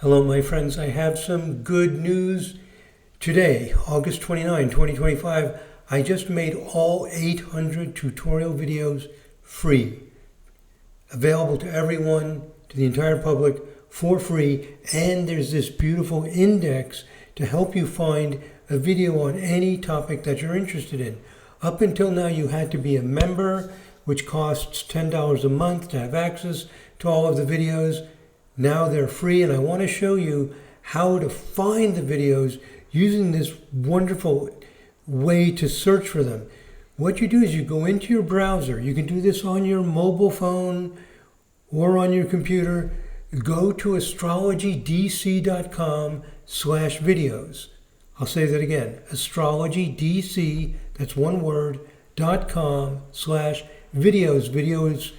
Hello, my friends. I have some good news today, August 29, 2025. I just made all 800 tutorial videos free, available to everyone, to the entire public, for free. And there's this beautiful index to help you find a video on any topic that you're interested in. Up until now, you had to be a member, which costs $10 a month to have access to all of the videos. Now they're free, and I want to show you how to find the videos using this wonderful way to search for them. What you do is you go into your browser. You can do this on your mobile phone or on your computer. Go to astrologydc.com/videos. I'll say that again, astrologydc, that's one word, .com/videos. Videos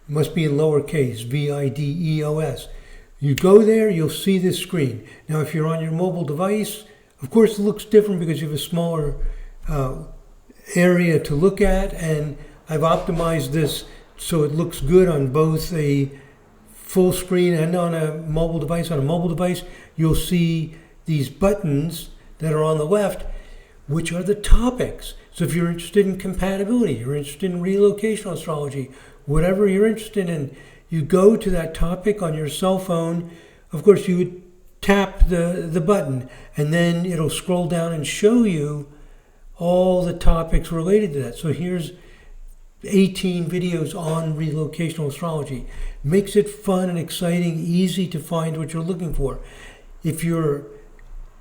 must be in lowercase, videos. You go there, you'll see this screen. Now, if you're on your mobile device, of course, it looks different because you have a smaller area to look at, and I've optimized this so it looks good on both a full screen and on a mobile device. On a mobile device, you'll see these buttons that are on the left, which are the topics. So if you're interested in compatibility, you're interested in relocational astrology, whatever you're interested in, you go to that topic on your cell phone. Of course, you would tap the button, and then it'll scroll down and show you all the topics related to that. So here's 18 videos on relocational astrology. Makes it fun and exciting, easy to find what you're looking for. If you're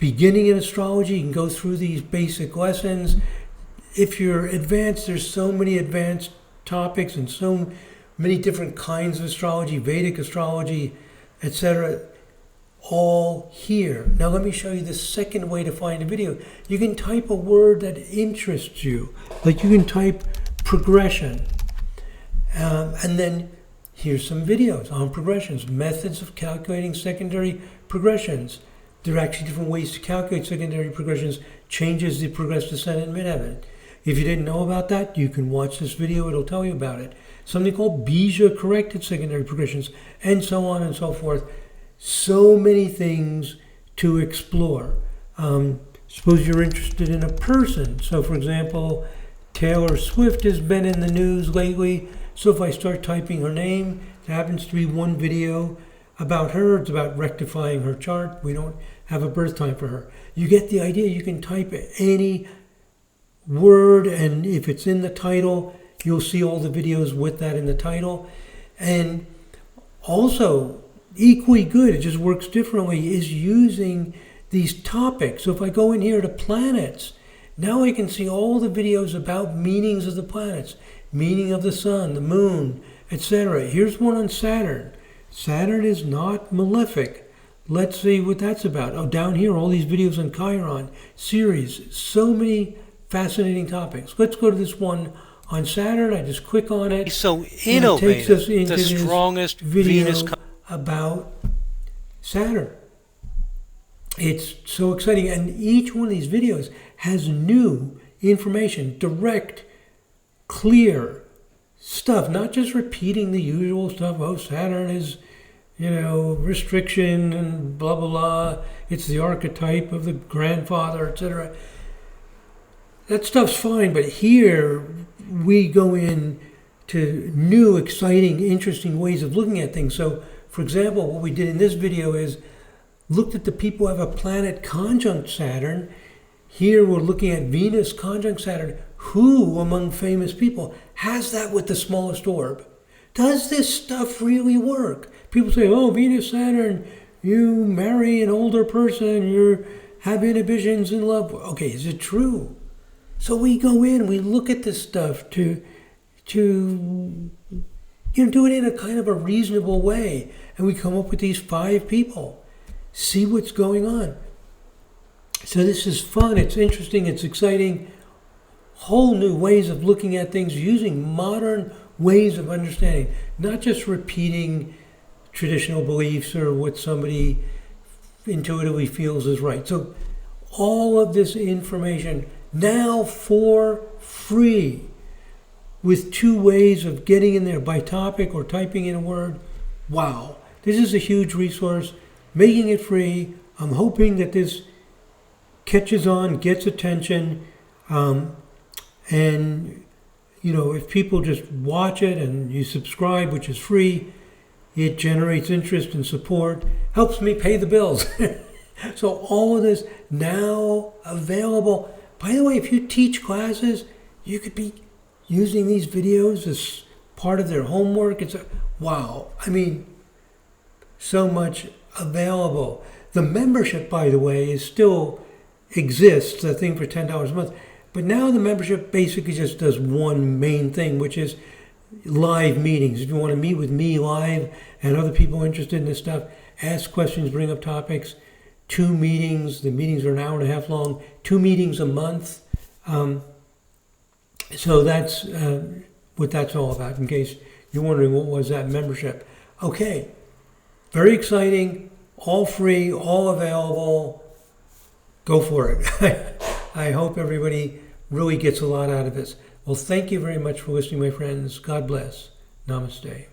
beginning in astrology, you can go through these basic lessons. If you're advanced, there's so many advanced topics and so many different kinds of astrology, Vedic astrology, etc., all here. Now let me show you the second way to find a video. You can type a word that interests you. Like you can type progression. And then here's some videos on progressions, methods of calculating secondary progressions. There are actually different ways to calculate secondary progressions, changes the progressed descendant midheaven. If you didn't know about that, you can watch this video. It'll tell you about it. Something called Bija-corrected secondary progressions, and so on and so forth. So many things to explore. Suppose you're interested in a person. So, for example, Taylor Swift has been in the news lately. So if I start typing her name, there happens to be one video about her. It's about rectifying her chart. We don't have a birth time for her. You get the idea. You can type any word, and if it's in the title, you'll see all the videos with that in the title. And also, equally good, it just works differently, is using these topics. So if I go in here to planets, now I can see all the videos about meanings of the planets, meaning of the sun, the moon, etc. Here's one on Saturn. Saturn is not malefic. Let's see what that's about. Oh, down here, all these videos on Chiron, Ceres, so many fascinating topics. Let's go to this one on Saturn. I just click on it. So innovative. It takes us into the strongest this video Venus about Saturn. It's so exciting, and each one of these videos has new information, direct, clear stuff, not just repeating the usual stuff. Oh, Saturn is, restriction and blah, blah, blah. It's the archetype of the grandfather, etc. That stuff's fine, but here we go in to new, exciting, interesting ways of looking at things. So, for example, what we did in this video is looked at the people who have a planet conjunct Saturn. Here we're looking at Venus conjunct Saturn. Who among famous people has that with the smallest orb? Does this stuff really work? People say, oh, Venus, Saturn, you marry an older person, you have inhibitions in love. Okay, is it true? So we go in, we look at this stuff to do it in a kind of a reasonable way, and we come up with these 5 people. See what's going on. So this is fun, it's interesting, it's exciting. Whole new ways of looking at things using modern ways of understanding, not just repeating traditional beliefs or what somebody intuitively feels is right. So all of this information now for free, with 2 ways of getting in there, by topic or typing in a word. Wow, this is a huge resource. making it free. I'm hoping that this catches on, gets attention, and if people just watch it and you subscribe, which is free, it generates interest and support, helps me pay the bills. So all of this now available. By the way, if you teach classes, you could be using these videos as part of their homework. Wow. I mean, so much available. The membership, by the way, still exists, I think, for $10 a month. But now the membership basically just does one main thing, which is live meetings. If you want to meet with me live and other people interested in this stuff, ask questions, bring up topics. 2 meetings. The meetings are an hour and a half long. 2 meetings a month. So that's what that's all about, in case you're wondering what was that membership. Okay. Very exciting. All free. All available. Go for it. I hope everybody really gets a lot out of this. Well, thank you very much for listening, my friends. God bless. Namaste.